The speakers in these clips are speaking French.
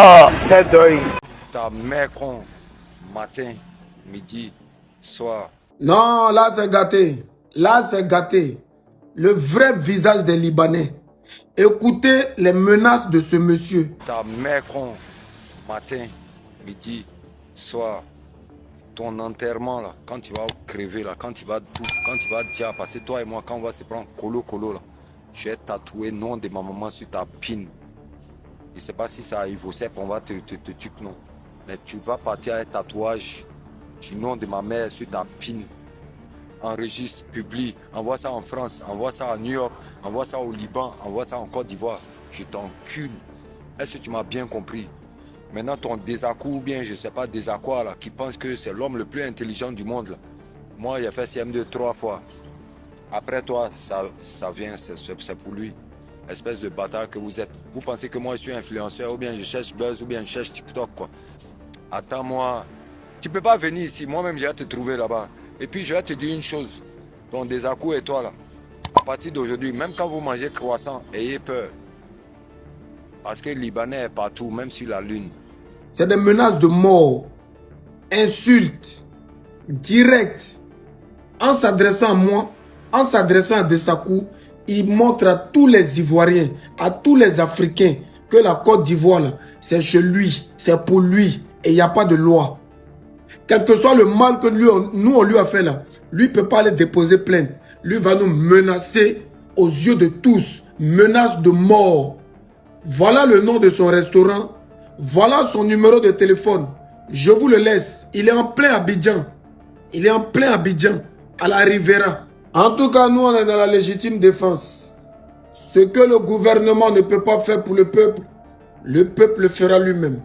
Ah, c'est deuil. Ta mère con, matin, midi, soir. Non, là c'est gâté. Là c'est gâté. Le vrai visage des Libanais. Écoutez les menaces de ce monsieur. Ta mère con, matin, midi, soir. Ton enterrement là, quand tu vas crever là, quand tu vas tout, quand tu vas dire, parce que toi et moi, quand on va se prendre colo là, je vais tatouer nom de ma maman sur ta pine. Je sais pas si ça arrive au CEP, on va te tuer, non. Mais tu vas partir avec un tatouage du nom de ma mère sur ta pine. Enregistre, publie, envoie ça en France, envoie ça à New York, envoie ça au Liban, envoie ça en Côte d'Ivoire. Je t'encule. Est-ce que tu m'as bien compris? Maintenant ton désaccord ou bien je sais pas désaccord là, qui pense que c'est l'homme le plus intelligent du monde là. Moi il a fait CM2 3 fois. Après toi, ça vient, c'est pour lui. Espèce de bâtard que vous êtes. Vous pensez que moi je suis influenceur ou bien je cherche buzz ou bien je cherche TikTok quoi. Attends-moi. Tu peux pas venir ici, moi-même je vais te trouver là-bas. Et puis je vais te dire une chose. Ton désaccord et toi là. À partir d'aujourd'hui, même quand vous mangez croissant, ayez peur. Parce que le Libanais est partout, même sur la lune. C'est des menaces de mort, insultes, directes. En s'adressant à moi, en s'adressant à Dessakou, il montre à tous les Ivoiriens, à tous les Africains, que la Côte d'Ivoire, c'est chez lui, c'est pour lui, et il n'y a pas de loi. Quel que soit le mal que nous, on lui a fait là, lui ne peut pas aller déposer plainte. Lui va nous menacer aux yeux de tous, menace de mort. Voilà le nom de son restaurant. Voilà son numéro de téléphone. Je vous le laisse. Il est en plein Abidjan. Il est en plein Abidjan, à la Rivera. En tout cas, nous, on est dans la légitime défense. Ce que le gouvernement ne peut pas faire pour le peuple le fera lui-même.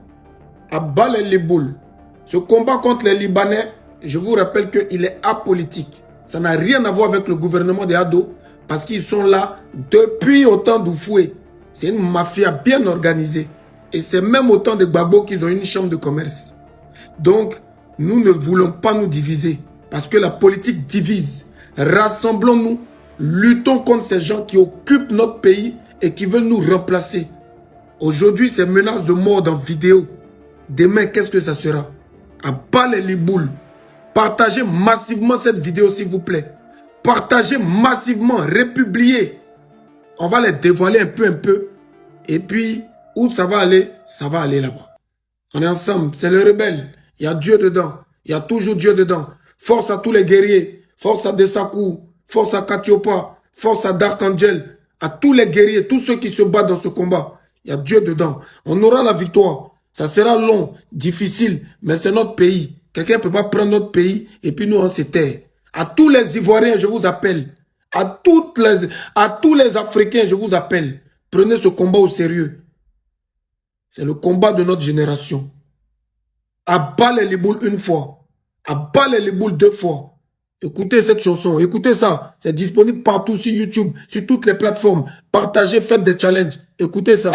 À bas les boules. Ce combat contre les Libanais, je vous rappelle qu'il est apolitique. Ça n'a rien à voir avec le gouvernement des Ado, parce qu'ils sont là depuis au temps d'Oufoué. C'est une mafia bien organisée. Et c'est même au temps de Gbagbo qu'ils ont une chambre de commerce. Donc, nous ne voulons pas nous diviser, parce que la politique divise. Rassemblons-nous, luttons contre ces gens qui occupent notre pays et qui veulent nous remplacer. Aujourd'hui, c'est menaces de mort dans vidéo. Demain, qu'est-ce que ça sera? À bas les liboules. Partagez massivement cette vidéo, s'il vous plaît. Partagez massivement, républiez. On va les dévoiler un peu. Et puis, où ça va aller là-bas. On est ensemble, c'est les rebelles. Il y a Dieu dedans. Il y a toujours Dieu dedans. Force à tous les guerriers. Force à Dessakou. Force à Katiopa. Force à Dark Angel. À tous les guerriers, tous ceux qui se battent dans ce combat. Il y a Dieu dedans. On aura la victoire. Ça sera long, difficile, mais c'est notre pays. Quelqu'un ne peut pas prendre notre pays et puis nous on se tait. À tous les Ivoiriens, je vous appelle. À tous les Africains, je vous appelle. Prenez ce combat au sérieux. C'est le combat de notre génération. À bas les liboules une fois. À bas les liboules deux fois. Écoutez cette chanson, écoutez ça. C'est disponible partout sur YouTube, sur toutes les plateformes. Partagez, faites des challenges. Écoutez ça.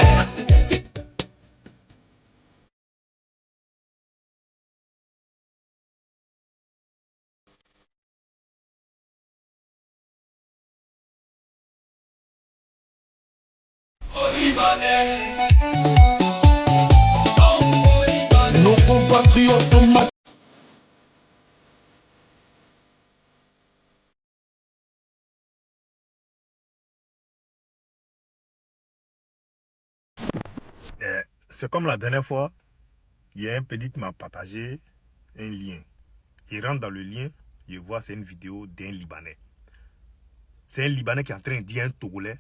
Nos compatriotes sont mal. C'est comme la dernière fois, il y a un petit qui m'a partagé un lien. Il rentre dans le lien, il voit c'est une vidéo d'un Libanais. C'est un Libanais qui est en train de dire à un Togolais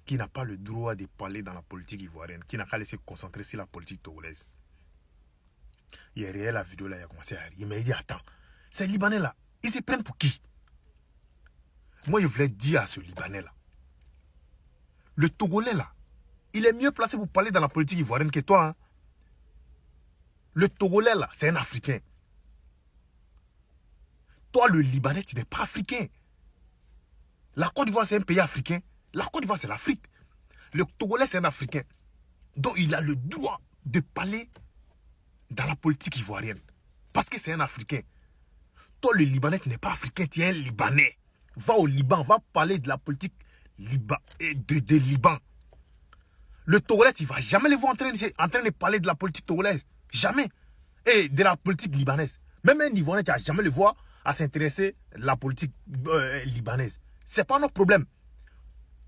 qui n'a pas le droit de parler dans la politique ivoirienne, qui n'a qu'à laisser concentrer sur la politique togolaise. Il a regardé la vidéo là, il a commencé à rire. Il m'a dit, attends, ces Libanais là, ils se prennent pour qui? Moi, je voulais dire à ce Libanais là, le Togolais là, il est mieux placé pour parler dans la politique ivoirienne que toi. Hein? Le Togolais là, c'est un Africain. Toi, le Libanais, tu n'es pas africain. La Côte d'Ivoire, c'est un pays africain. La Côte d'Ivoire, c'est l'Afrique. Le Togolais, c'est un Africain. Donc, il a le droit de parler dans la politique ivoirienne. Parce que c'est un Africain. Toi, le Libanais, tu n'es pas africain, tu es un Libanais. Va au Liban, va parler de la politique de Liban. Le Togolais, tu ne vas jamais les voir en train de parler de la politique togolaise. Jamais. Et de la politique libanaise. Même un Ivoirien, tu ne vas jamais le voir à s'intéresser à la politique libanaise. Ce n'est pas notre problème.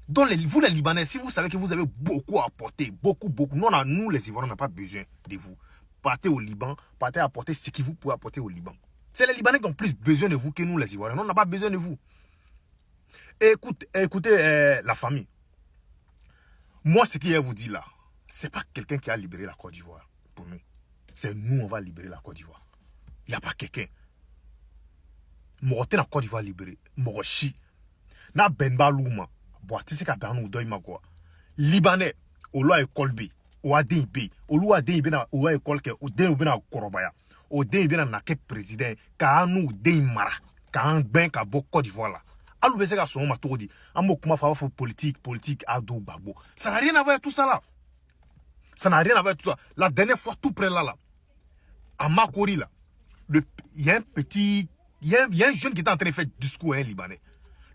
Donc, vous les Libanais, si vous savez que vous avez beaucoup à apporter, beaucoup, nous les Ivoiriens, on n'a pas besoin de vous. Partez au Liban, partez apporter ce que vous pouvez apporter au Liban. C'est les Libanais qui ont plus besoin de vous que nous les Ivoiriens. On n'a pas besoin de vous. Et écoutez la famille. Moi, ce qu'il y a à vous dire là, ce n'est pas quelqu'un qui a libéré la Côte d'Ivoire pour nous. C'est nous, on va libérer la Côte d'Ivoire. Il n'y a pas quelqu'un. Moi, la Côte d'Ivoire libérée. Moi, chi. Na benba louma. Bon, tu sais qu'à nous doit quoi. Libanais, au loi école B, au ADB, au loi ADB na au école que au DB na Korobaya, au DB na ke président, ka nous démara, ka un ben ka bo Côte d'Ivoire là. Alou bese ka son ma to di, amo kuma fa politique ado babo. Ça n'a rien à voir avec tout ça là. Ça n'a rien à voir avec tout ça. La dernière fois tout près là. À Makori là, il y a un jeune qui est en train de faire discours libanais.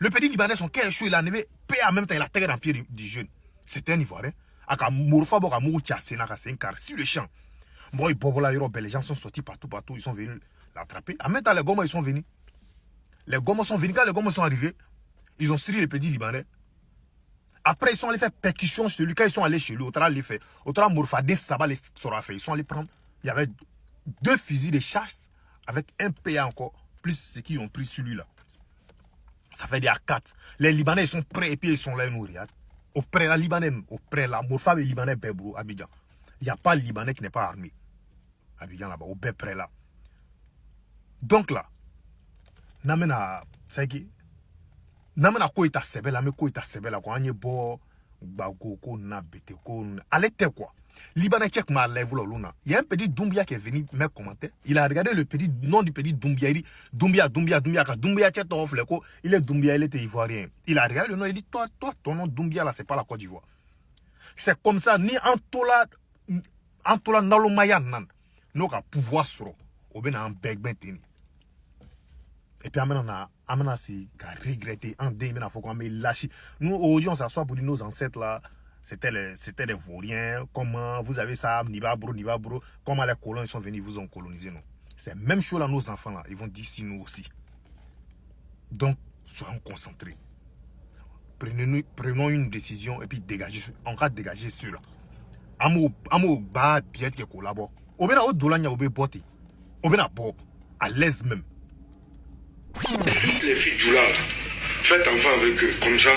Le petit libanais, son cœur est chaud, il a nevé, paix en même temps, il a terre dans le pied du jeune. C'était un Ivoirien. Aka Mourfa Boka Mourou Tchassena, c'est un car sur le champ. Bon, les gens sont sortis partout, ils sont venus l'attraper. En même temps, les Gomos, ils sont venus. Les Gomos sont venus, quand les Gomos sont arrivés, ils ont serré le petit libanais. Après, ils sont allés faire percussion chez lui. Quand ils sont allés chez lui, autant Mourfa, des sabbats, les sera fait. Ils sont allés prendre. Il y avait 2 fusils de chasse avec un PA encore, plus ceux qui ont pris celui-là. Ça fait des A4. Les Libanais ils sont prêts et puis ils sont là, ils nous regardent. Au près la Libanais, au près la Mourfa et Libanais, Bébro, Abidjan. Il n'y a pas de Libanais qui n'est pas armé. Abidjan là-bas, au près là. Donc là, namena, c'est qui? Namena ko ita sebe la, me ko ita sebe la, ko anye bo, bago, ko na bete, ko. Allez, t'es quoi? Libanais check ma lèvre là. Il y a un petit Doumbia qui est venu me commenter. Il a regardé le petit nom du petit Doumbia. Il dit Doumbia, check ton offre. Il est Doumbia, il était ivoirien. Il a regardé le nom, il dit toi, ton nom Doumbia là, c'est pas la Côte d'Ivoire. C'est comme ça, ni Antola Nalomayan nan. Nous avons pouvoir sur. Ou bien un beg ben teni. Et puis amena si regretté en deux, il faut qu'on me lâche. Nous aujourd'hui on s'assoit pour dire nos ancêtres là. C'était les Vauriens. Comment vous avez ça, Nibabro. Comment les colons ils sont venus, vous ont colonisé, non? C'est la même chose à nos enfants là. Ils vont dire si nous aussi. Donc, soyons concentrés. Prenons une décision et puis on va dégager ceux-là. Amo ba bien qui collabore. Obena au dolanya obe boté. Obena bo à l'aise même. Toutes les filles du là, faites enfant avec eux, comme ça.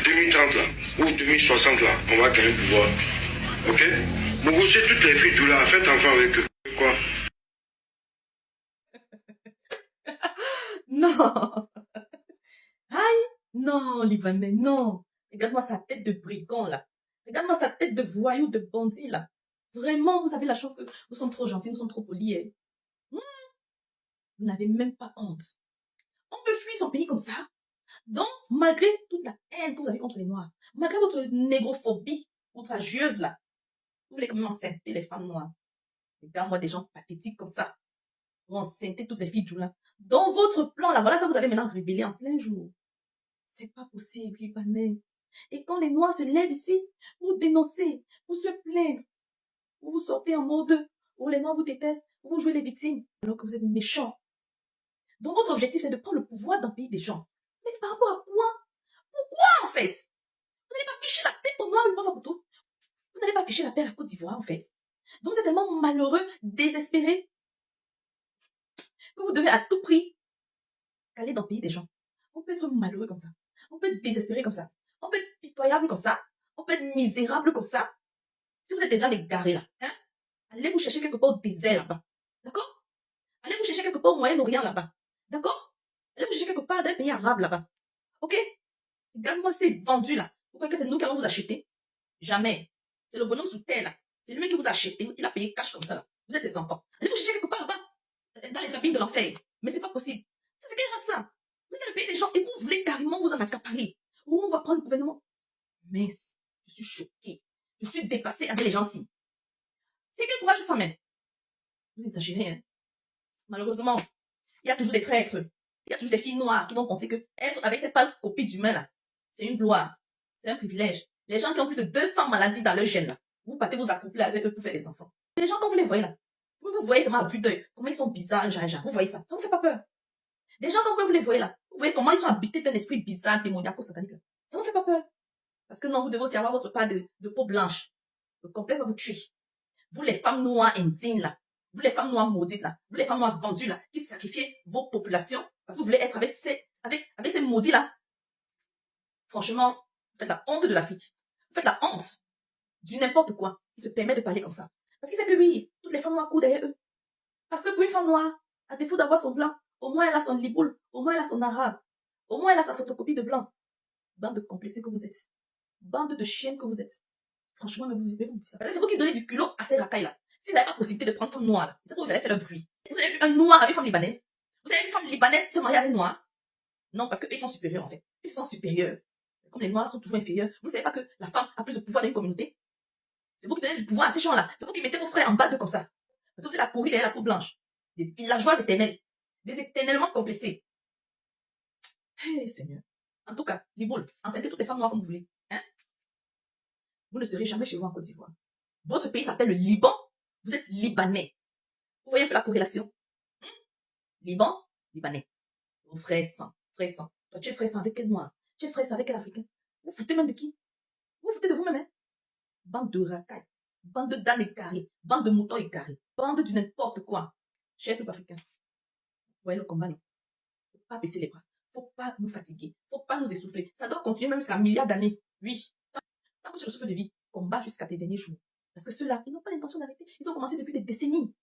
2030 là, ou 2060 là, on va gagner le pouvoir. Ok? Négociez toutes les filles du là, faites enfant avec eux. Quoi? Non. Aïe. Non, Libanais, non. Regarde-moi sa tête de brigand là. Regarde-moi sa tête de voyou, de bandit là. Vraiment, vous avez la chance que nous sommes trop gentils, nous sommes trop polis. Vous n'avez même pas honte. On peut fuir son pays comme ça. Donc, malgré toute la haine que vous avez contre les Noirs, malgré votre négrophobie outrageuse là, vous voulez quand même enceinter les femmes noires. Regarde-moi des gens pathétiques comme ça. Vous enceintez toutes les filles du là. Dans votre plan là, voilà ça vous avez maintenant révélé en plein jour. C'est pas possible, Libanais. Et quand les Noirs se lèvent ici, pour dénoncer, pour se plaindre, vous sortez en mode, où les Noirs vous détestent, vous jouez les victimes, alors que vous êtes méchants. Donc votre objectif c'est de prendre le pouvoir d'un pays des gens. Mais par rapport à quoi? Pourquoi en fait? Vous n'allez pas ficher la paix aux Noirs une fois pour toutes. Vous n'allez pas ficher la paix à la Côte d'Ivoire en fait. Donc vous êtes tellement malheureux, désespéré, que vous devez à tout prix aller dans le pays des gens. On peut être malheureux comme ça. On peut être désespéré comme ça. On peut être pitoyable comme ça. On peut être misérable comme ça. Si vous êtes des âmes égarées là, hein, allez vous chercher quelque part au désert là-bas. D'accord? Allez vous chercher quelque part au Moyen-Orient là-bas. D'accord? Allez vous chercher quelque part dans un pays arabe là-bas. Ok? Regarde-moi ces vendus là. Vous croyez que c'est nous qui allons vous acheter? Jamais. C'est le bonhomme sous terre là. C'est lui qui vous a acheté. Il a payé cash comme ça là. Vous êtes ses enfants. Allez vous chercher quelque part là-bas. Dans les abîmes de l'enfer. Mais c'est pas possible. C'est grâce à ça. Vous êtes le pays des gens et vous voulez carrément vous en accaparer. Où on va prendre le gouvernement? Mais je suis choquée. Je suis dépassée avec les gens-ci. C'est quel courage ça même? Vous exagérez, hein? Malheureusement, il y a toujours des traîtres. Il y a toujours des filles noires qui vont penser que être avec cette pâle copie d'humain là, c'est une gloire. C'est un privilège. Les gens qui ont plus de 200 maladies dans leur gène, là, vous partez vous accoupler avec eux pour faire des enfants. Les gens, quand vous les voyez là, vous voyez seulement à vue d'œil, comment ils sont bizarres, genre, vous voyez ça, ça vous fait pas peur. Les gens, quand vous les voyez là, vous voyez comment ils sont habités d'un esprit bizarre, démoniaque, satanique, là. Ça vous fait pas peur. Parce que non, vous devez aussi avoir votre part de peau blanche. Le complexe va vous tuer. Vous les femmes noires indignes là, vous les femmes noires maudites là, vous les femmes noires vendues là, qui sacrifiez vos populations parce que vous voulez être avec ces maudits là. Franchement, vous faites la honte de l'Afrique. Vous faites la honte du n'importe quoi qui se permet de parler comme ça. Parce qu'il sait que oui, toutes les femmes noires courent derrière eux. Parce que pour une femme noire, à défaut d'avoir son blanc, au moins elle a son liboule, au moins elle a son arabe, au moins elle a sa photocopie de blanc. Bande de complexés que vous êtes. Bande de chiennes que vous êtes. Franchement, mais vous dites ça. C'est vous qui donnez du culot à ces racailles là. Si vous n'avez pas la possibilité de prendre femme noire là, c'est que vous allez faire le bruit. Vous avez vu un noir avec femme libanaise? Vous avez vu une femme libanaise se marier avec un noir? Non, parce qu'eux ils sont supérieurs en fait. Ils sont supérieurs. Comme les noirs sont toujours inférieurs, vous ne savez pas que la femme a plus de pouvoir dans une communauté? C'est vous qui donnez du pouvoir à ces gens-là. C'est vous qui mettez vos frères en bas de comme ça. Parce que vous êtes la pourrie derrière la peau blanche. Des villageois éternels. Des éternellement complexés. Hé, Seigneur. En tout cas, Liboul, enceintez toutes les femmes noires comme vous voulez. Hein? Vous ne serez jamais chez vous en Côte d'Ivoire. Votre pays s'appelle le Liban. Vous êtes Libanais. Vous voyez un peu la corrélation? Liban, Libanais. Vos frères sang, frères sang. Toi, tu es frère sang avec quel noir? Tu es frère sang avec quel africain? Vous foutez même de qui? Vous foutez de vous-même, hein? Bande de racailles. Bande d'ânes écarés. Bande de moutons écarés. Bande du n'importe quoi. Cher peuple africain. Vous voyez le combat, non? Faut pas baisser les bras. Faut pas nous fatiguer. Faut pas nous essouffler. Ça doit continuer même jusqu'à un milliard d'années. Oui. Tant que tu le souffles de vie, combat jusqu'à tes derniers jours. Parce que ceux-là, ils n'ont pas l'intention d'arrêter. Ils ont commencé depuis des décennies.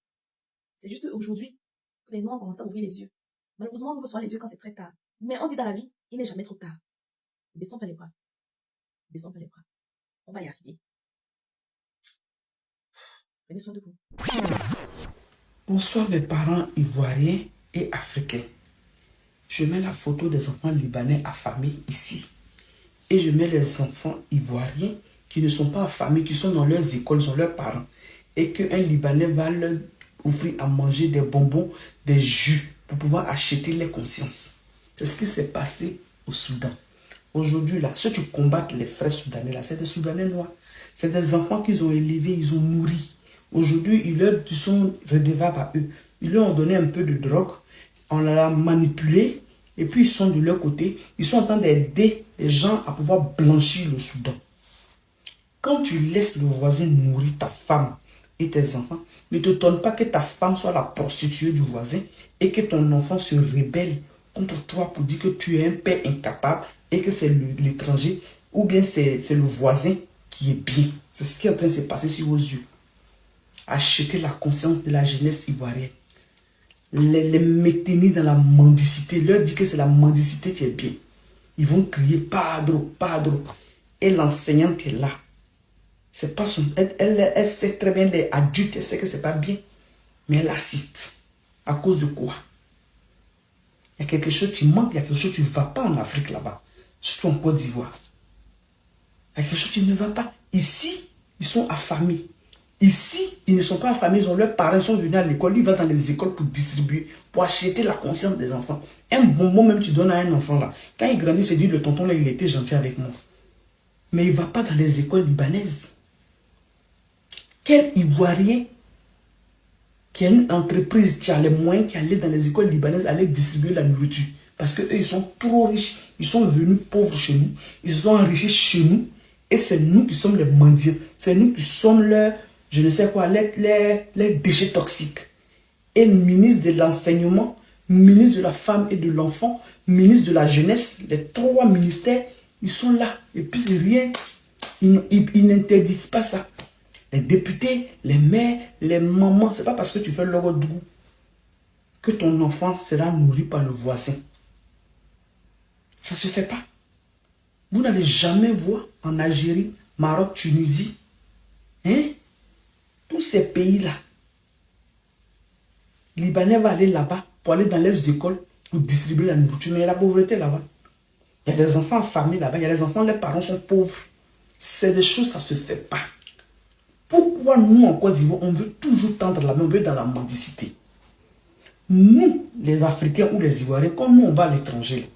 C'est juste aujourd'hui que les Noirs ont commencé à ouvrir les yeux. Malheureusement, nous reçoivons les yeux quand c'est très tard. Mais on dit dans la vie, il n'est jamais trop tard. Baissons pas les bras. Baissons pas les bras. On va y arriver. Prenez soin de vous. Bonsoir mes parents ivoiriens et africains. Je mets la photo des enfants libanais affamés ici. Et je mets les enfants ivoiriens qui ne sont pas affamés, qui sont dans leurs écoles, sont leurs parents. Et qu'un Libanais va leur offrir à manger des bonbons, des jus, pour pouvoir acheter les consciences. C'est ce qui s'est passé au Soudan. Aujourd'hui, là, ceux qui combattent les frères soudanais, là, c'est des Soudanais noirs. C'est des enfants qu'ils ont élevés, ils ont nourris. Aujourd'hui, ils sont redevables à eux. Ils leur ont donné un peu de drogue, on l'a manipulé, et puis ils sont de leur côté. Ils sont en train d'aider les gens à pouvoir blanchir le Soudan. Quand tu laisses le voisin nourrir ta femme et tes enfants, ne t'étonne pas que ta femme soit la prostituée du voisin et que ton enfant se rébelle contre toi pour dire que tu es un père incapable et que c'est l'étranger ou bien c'est le voisin qui est bien. C'est ce qui est en train de se passer sur vos yeux. Acheter la conscience de la jeunesse ivoirienne. Les maintenir dans la mendicité. Leur dire que c'est la mendicité qui est bien. Ils vont crier Padro, Padro. Et l'enseignante est là. C'est pas son, elle sait très bien, les adultes, elle sait que c'est pas bien. Mais elle assiste. À cause de quoi? Il y a quelque chose qui manque, il y a quelque chose qui ne va pas en Afrique là-bas. Surtout en Côte d'Ivoire. Il y a quelque chose qui ne va pas. Ici, ils sont affamés. Ici, ils ne sont pas affamés, ils ont leurs parents, ils sont venus à l'école, ils vont dans les écoles pour distribuer, pour acheter la conscience des enfants. Un bonbon même tu donnes à un enfant là. Quand il grandit, il se dit, le tonton là, il était gentil avec moi. Mais il ne va pas dans les écoles libanaises. Quel Ivoirien qui a une entreprise qui a les moyens, qui allait dans les écoles libanaises, aller distribuer la nourriture. Parce qu'eux, ils sont trop riches. Ils sont venus pauvres chez nous. Ils se sont enrichis chez nous. Et c'est nous qui sommes les mendiants. C'est nous qui sommes leurs, je ne sais quoi, les déchets toxiques. Et le ministre de l'enseignement, ministre de la femme et de l'enfant, ministre de la jeunesse, les trois ministères, ils sont là. Et puis rien, ils n'interdisent pas ça. Les députés, les maires, les mamans, c'est pas parce que tu fais le goût que ton enfant sera nourri par le voisin. Ça ne se fait pas. Vous n'allez jamais voir en Algérie, Maroc, Tunisie, hein? Tous ces pays-là, les Libanais vont aller là-bas pour aller dans les écoles pour distribuer la nourriture. Mais il y a la pauvreté là-bas. Il y a des enfants affamés là-bas. Il y a des enfants, les parents sont pauvres. C'est des choses, ça ne se fait pas. Pourquoi nous, en Côte d'Ivoire, on veut toujours tendre la main, on veut dans la mendicité? Nous, les Africains ou les Ivoiriens, quand nous, on va à l'étranger,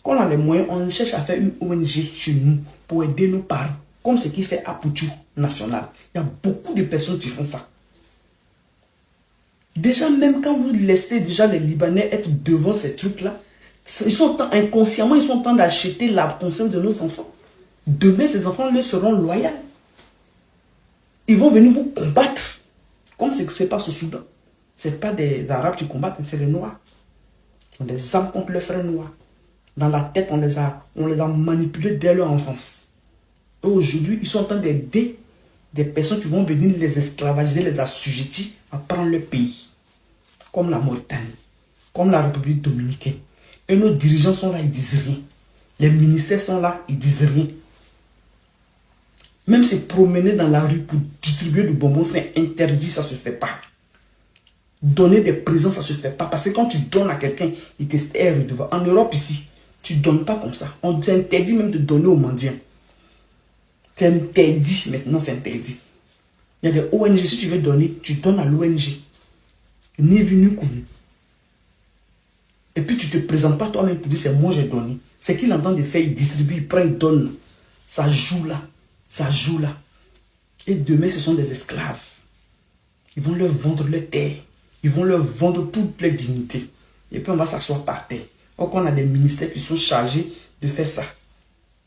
quand on a les moyens, on cherche à faire une ONG chez nous pour aider nos parents. comme ce qui fait Apoutou National. Il y a beaucoup de personnes qui font ça. Déjà, même quand vous laissez déjà les Libanais être devant ces trucs-là, ils sont inconsciemment, ils sont en train d'acheter la conscience de nos enfants. Demain, ces enfants leur seront loyaux. Ils vont venir vous combattre. Comme ce qui se passe au Soudan. Ce n'est pas des Arabes qui combattent, c'est les Noirs. Ils ont des armes contre leurs frères noirs. Dans la tête, on les a manipulés dès leur enfance. Et aujourd'hui, ils sont en train d'aider des personnes qui vont venir les esclavagiser, les assujettir à prendre leur pays. Comme la Mauritanie, comme la République dominicaine. Et nos dirigeants sont là, ils disent rien. Les ministères sont là, ils disent rien. Même se promener dans la rue pour distribuer du bonbon, c'est interdit, ça ne se fait pas. Donner des présents, ça ne se fait pas. Parce que quand tu donnes à quelqu'un, il t'est redevant. En Europe ici, tu ne donnes pas comme ça. On t'interdit même de donner aux mendiants. C'est interdit, maintenant c'est interdit. Il y a des ONG, si tu veux donner, tu donnes à l'ONG. Ni vu ni connu. Et puis tu ne te présentes pas toi-même pour dire c'est moi j'ai donné. C'est qu'il entend de faire, il distribue, il prend, il donne. Ça joue là. Ça joue là. Et demain, ce sont des esclaves. Ils vont leur vendre leur terre. Ils vont leur vendre toutes les dignités. Et puis on va s'asseoir par terre. Or on a des ministères qui sont chargés de faire ça.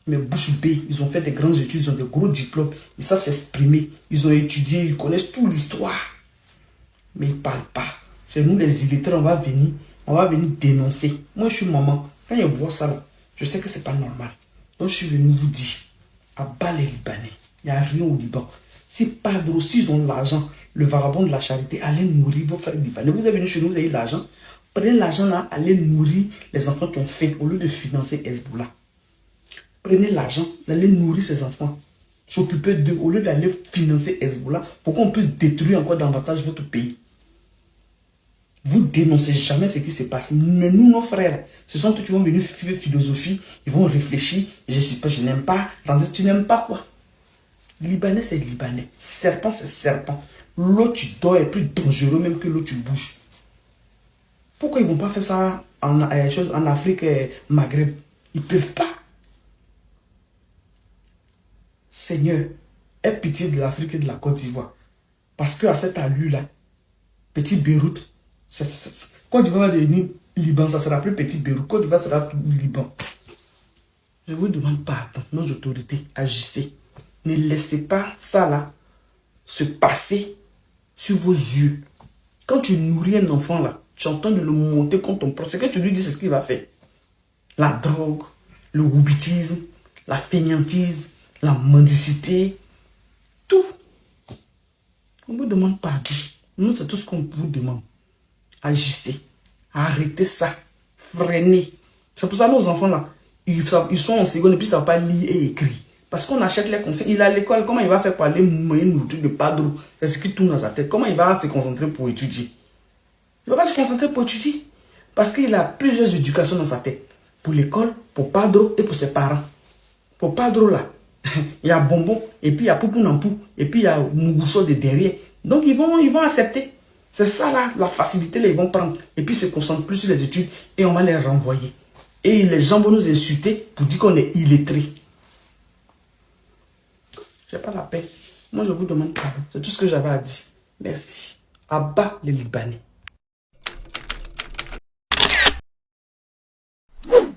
Mais bouche bée, ils ont fait des grandes études, ils ont des gros diplômes. Ils savent s'exprimer. Ils ont étudié, ils connaissent toute l'histoire. Mais ils ne parlent pas. C'est nous les illettrés, on va venir dénoncer. Moi, je suis maman. Quand je vois ça, là, je sais que ce n'est pas normal. Donc, je suis venu vous dire, à bas les Libanais, il n'y a rien au Liban. Si Padro, s'ils ont l'argent, le vagabond de la charité, allez nourrir vos frères libanais. Vous êtes venu chez nous, vous avez l'argent. Prenez l'argent là, allez nourrir les enfants qui ont fait, au lieu de financer Hezbollah. Prenez l'argent, allez nourrir ces enfants. S'occuper d'eux, au lieu d'aller financer Hezbollah, pour qu'on puisse détruire encore davantage votre pays. Vous dénoncez jamais ce qui se passe. Mais nous, nos frères, ce sont ceux qui vont venir faire philosophie, ils vont réfléchir. Je n'aime pas. Tu n'aimes pas quoi? Libanais, c'est Libanais. Serpent, c'est serpent. L'eau, tu dors est plus dangereux même que l'eau, tu bouges. Pourquoi ils ne vont pas faire ça en Afrique, Maghreb? Ils ne peuvent pas. Seigneur, aie pitié de l'Afrique et de la Côte d'Ivoire. Parce qu'à cette allure-là, petit Beyrouth, Côte d'Ivoire va devenir Liban, ça sera plus petit Beyrouth. Côte d'Ivoire sera tout Liban. Je vous demande pardon, nos autorités, agissez. Ne laissez pas ça là se passer sur vos yeux. Quand tu nourris un enfant là, tu entends de le monter contre ton proche. Ce que tu lui dis, c'est ce qu'il va faire. La drogue, le woubitisme, la fainéantise, la mendicité, tout. On vous demande pardon. Nous, c'est tout ce qu'on vous demande. Agissez. Arrêtez ça. Freinez. C'est pour ça que nos enfants là, ils sont en seconde et puis ils ne savent pas lire et écrire. Parce qu'on achète les conseils. Il est à l'école, comment il va faire pour aller moyen truc de Padro? C'est ce qui tourne dans sa tête. Comment il va se concentrer pour étudier? Il ne va pas se concentrer pour étudier. Parce qu'il a plusieurs éducations dans sa tête. Pour l'école, pour Padro et pour ses parents. Pour Padro là, il y a Bonbon, et puis il y a Poupou Nampou, et puis il y a Mougousso de derrière. Donc ils vont accepter. C'est ça là, la facilité là, ils vont prendre. Et puis ils se concentrent plus sur les études et on va les renvoyer. Et les gens vont nous insulter pour dire qu'on est illettrés. C'est pas la peine. Moi je vous demande pardon. C'est tout ce que j'avais à dire. Merci. À bas les Libanais.